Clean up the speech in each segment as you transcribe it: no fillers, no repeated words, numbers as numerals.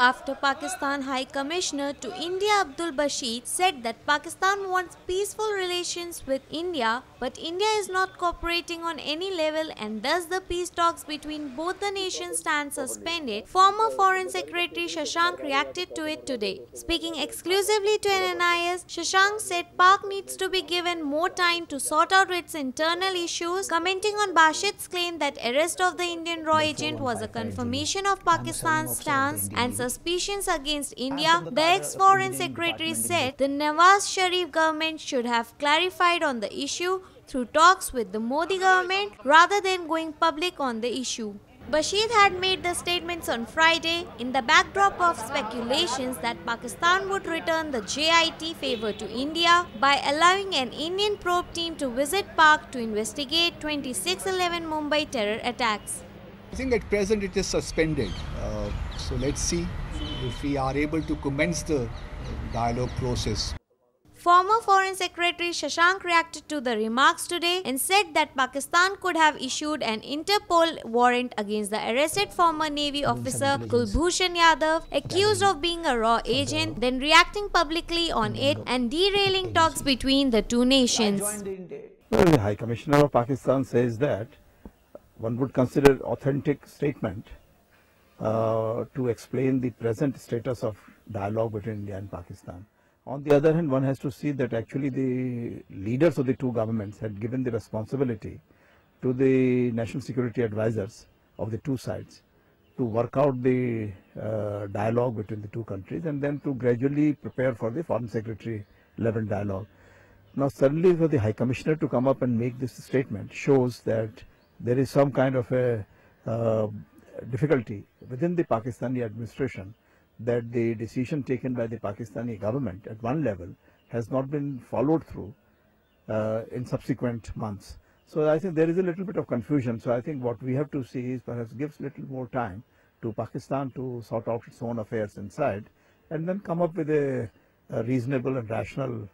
after Pakistan High Commissioner to India Abdul Bashir said that Pakistan wants peaceful relations with India, but India is not cooperating on any level and thus the peace talks between both the nations stand suspended. Former Foreign Secretary Shashank reacted to it today. Speaking exclusively to NNIS, Shashank said Pak needs to be given more time to sort out its internal issues, commenting on Bashir's claim that arrest of the Indian raw agent was a confirmation of Pakistan's stance and suspicions against India. The ex-foreign secretary said the Nawaz Sharif government should have clarified on the issue through talks with the Modi government rather than going public on the issue. Bashir had made the statements on Friday in the backdrop of speculations that Pakistan would return the JIT favor to India by allowing an Indian probe team to visit Pak to investigate 26/11 Mumbai terror attacks. I think at present it is suspended. So let's see if we are able to commence the dialogue process. Former Foreign Secretary Shashank reacted to the remarks today and said that Pakistan could have issued an Interpol warrant against the arrested former Navy officer Kulbhushan Yadav, accused of being a raw agent, then reacting publicly on it and derailing talks between the two nations. Well, the High Commissioner of Pakistan says that one would consider authentic statement to explain the present status of dialogue between India and Pakistan. On the other hand, one has to see that actually the leaders of the two governments had given the responsibility to the national security advisors of the two sides to work out the dialogue between the two countries and then to gradually prepare for the foreign secretary level dialogue. Now suddenly for the High Commissioner to come up and make this statement shows that there is some kind of a difficulty within the Pakistani administration that the decision taken by the Pakistani government at one level has not been followed through in subsequent months. So I think there is a little bit of confusion. So I think what we have to see is perhaps gives a little more time to Pakistan to sort out its own affairs inside and then come up with a reasonable and rational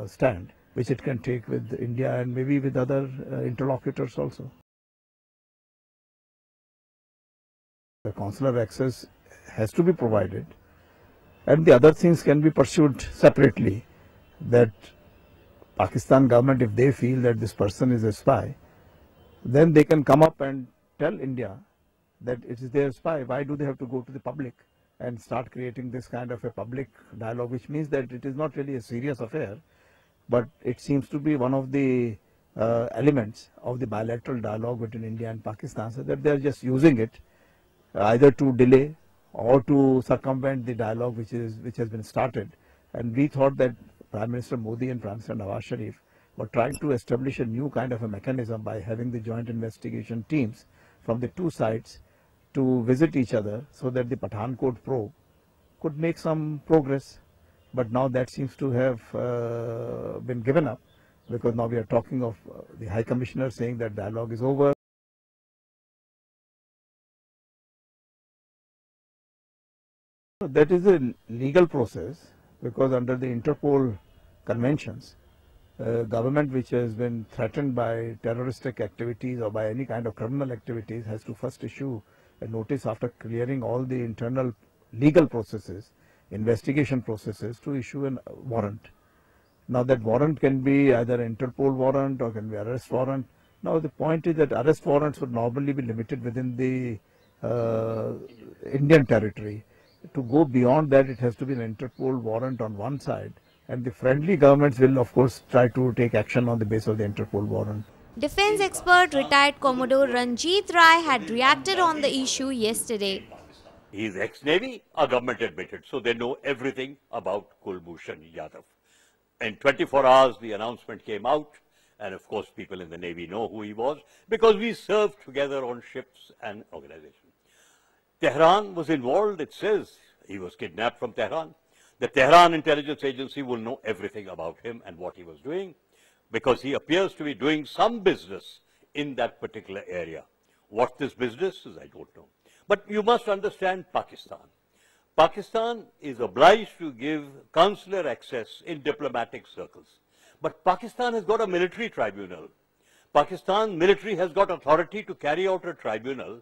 stand which it can take with India and maybe with other interlocutors also. The consular access has to be provided and the other things can be pursued separately, that Pakistan government, if they feel that this person is a spy, then they can come up and tell India that it is their spy. Why do they have to go to the public and start creating this kind of a public dialogue, which means that it is not really a serious affair, but it seems to be one of the elements of the bilateral dialogue between India and Pakistan, so that they are just using it either to delay or to circumvent the dialogue which has been started. And we thought that Prime Minister Modi and Prime Minister Nawaz Sharif were trying to establish a new kind of a mechanism by having the joint investigation teams from the two sides to visit each other so that the Pathankot probe could make some progress. But now that seems to have been given up, because now we are talking of the High Commissioner saying that dialogue is over. That is a legal process, because under the Interpol conventions, government which has been threatened by terroristic activities or by any kind of criminal activities has to first issue a notice after clearing all the internal legal processes, investigation processes, to issue a warrant. Now that warrant can be either Interpol warrant or can be arrest warrant. Now the point is that arrest warrants would normally be limited within the Indian territory. To go beyond that, it has to be an Interpol warrant on one side, and the friendly governments will of course try to take action on the basis of the Interpol warrant. Defense expert retired Commodore Ranjit Rai had reacted on the issue yesterday. He is ex-Navy, our government admitted, so they know everything about Kulbhushan Yadav. In 24 hours, the announcement came out, and of course people in the Navy know who he was, because we served together on ships and organizations. Tehran was involved. It says he was kidnapped from Tehran. The Tehran intelligence agency will know everything about him and what he was doing, because he appears to be doing some business in that particular area. What this business is, I don't know. But you must understand Pakistan. Pakistan is obliged to give consular access in diplomatic circles. But Pakistan has got a military tribunal. Pakistan military has got authority to carry out a tribunal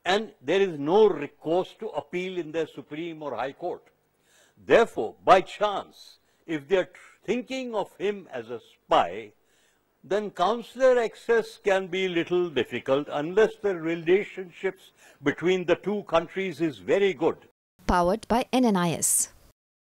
and there is no recourse to appeal in their Supreme or High Court. Therefore, by chance, if they are thinking of him as a spy, then consular access can be little difficult unless the relationships between the two countries is very good. Powered by NNIS.